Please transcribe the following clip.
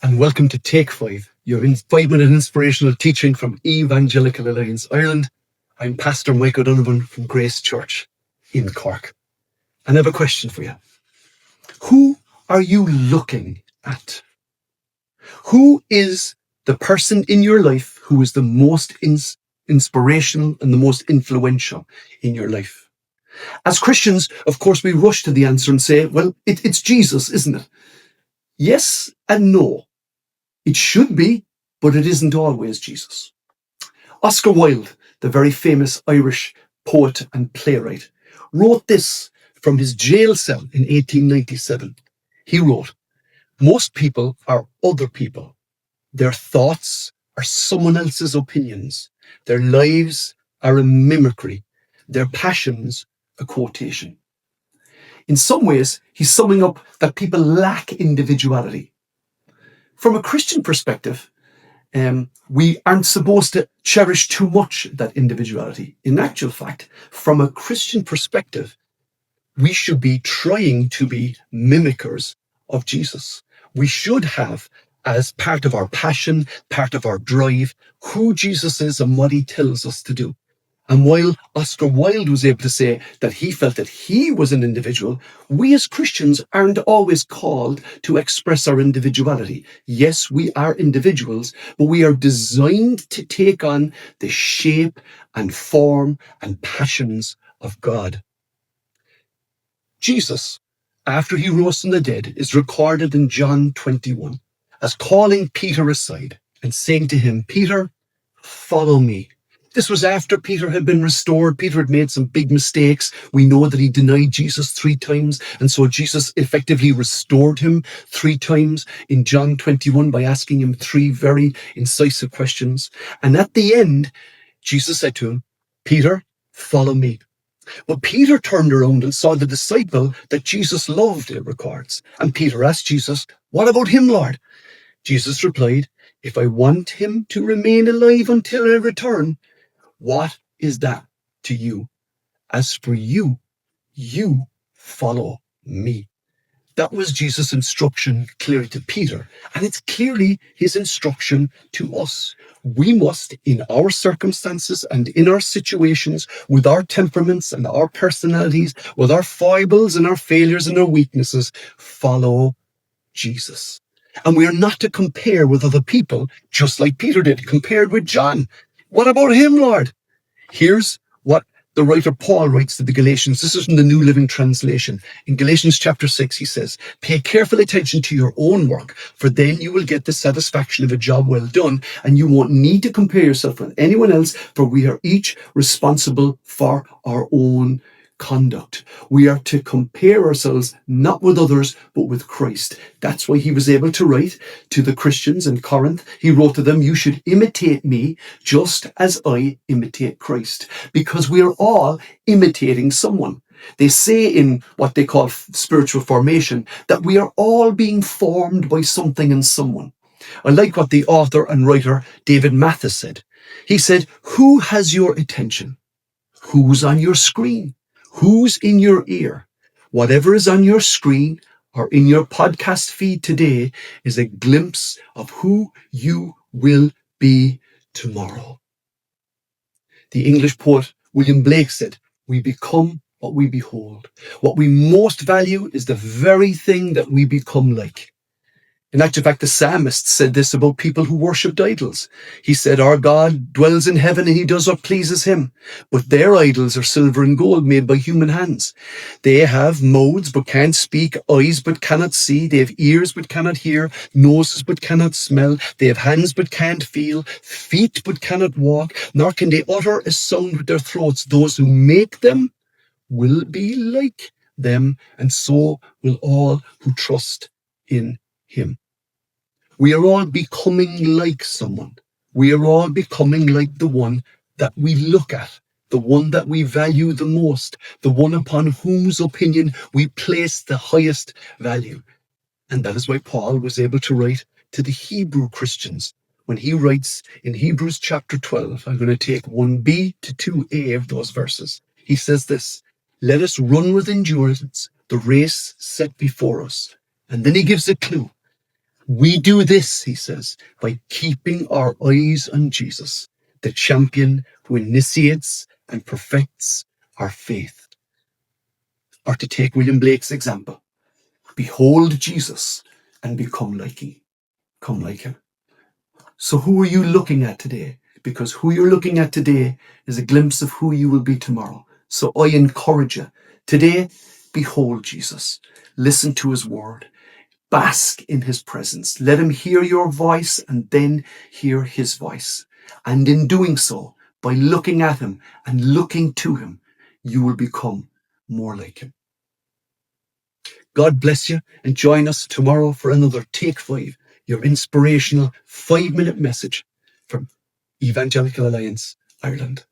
and welcome to Take 5, your 5-minute inspirational teaching from Evangelical Alliance Ireland. I'm Pastor Mike O'Donovan from Grace Church in Cork. And I have a question for you. Who are you looking at? Who is the person in your life who is the most inspirational and the most influential in your life? As Christians, of course, we rush to the answer and say, well, it's Jesus, isn't it? Yes and no. It should be, but it isn't always Jesus. Oscar Wilde, the very famous Irish poet and playwright, wrote this from his jail cell in 1897. He wrote, "Most people are other people. Their thoughts are someone else's opinions. Their lives are a mimicry. Their passions a quotation." In some ways, he's summing up that people lack individuality. From a Christian perspective, we aren't supposed to cherish too much that individuality. In actual fact, from a Christian perspective, we should be trying to be mimickers of Jesus. We should have, as part of our passion, part of our drive, who Jesus is and what he tells us to do. And while Oscar Wilde was able to say that he felt that he was an individual, we as Christians aren't always called to express our individuality. Yes, we are individuals, but we are designed to take on the shape and form and passions of God. Jesus, after he rose from the dead, is recorded in John 21 as calling Peter aside and saying to him, "Peter, follow me." This was after Peter had been restored. Peter had made some big mistakes. We know that he denied Jesus 3 times. And so Jesus effectively restored him 3 times in John 21 by asking him 3 very incisive questions. And at the end, Jesus said to him, "Peter, follow me." But Peter turned around and saw the disciple that Jesus loved, it records. And Peter asked Jesus, "What about him, Lord?" Jesus replied, "If I want him to remain alive until I return, what is that to you? As for you, you follow me." That was Jesus' instruction clearly to Peter, and it's clearly his instruction to us. We must, in our circumstances and in our situations, with our temperaments and our personalities, with our foibles and our failures and our weaknesses, follow Jesus. And we are not to compare with other people, just like Peter did, compared with John. What about him, Lord? Here's what the writer Paul writes to the Galatians. This is from the New Living Translation. In Galatians chapter 6, he says, "Pay careful attention to your own work, for then you will get the satisfaction of a job well done, and you won't need to compare yourself with anyone else, for we are each responsible for our own conduct." We are to compare ourselves not with others, but with Christ. That's why he was able to write to the Christians in Corinth. He wrote to them, "You should imitate me just as I imitate Christ," because we are all imitating someone. They say in what they call spiritual formation that we are all being formed by something and someone. I like what the author and writer David Mathis said. He said, "Who has your attention? Who's on your screen? Who's in your ear? Whatever is on your screen or in your podcast feed today is a glimpse of who you will be tomorrow." The English poet William Blake said, "We become what we behold. What we most value is the very thing that we become like." In actual fact, the psalmist said this about people who worshipped idols. He said, "Our God dwells in heaven and he does what pleases him. But their idols are silver and gold made by human hands. They have mouths but can't speak, eyes but cannot see. They have ears but cannot hear, noses but cannot smell. They have hands but can't feel, feet but cannot walk, nor can they utter a sound with their throats. Those who make them will be like them, and so will all who trust in him." We are all becoming like someone. We are all becoming like the one that we look at, the one that we value the most, the one upon whose opinion we place the highest value. And that is why Paul was able to write to the Hebrew Christians when he writes in Hebrews chapter 12. I'm going to take 1b to 2a of those verses. He says this, "Let us run with endurance the race set before us." And then he gives a clue. We do this, he says, by keeping our eyes on Jesus, the champion who initiates and perfects our faith. Or to take William Blake's example, behold Jesus and become like him. Come like him. So who are you looking at today? Because who you're looking at today is a glimpse of who you will be tomorrow. So I encourage you today, behold Jesus. Listen to his word. Bask in his presence. Let him hear your voice and then hear his voice. And in doing so, by looking at him and looking to him, you will become more like him. God bless you, and join us tomorrow for another Take 5, your inspirational 5-minute message from Evangelical Alliance Ireland.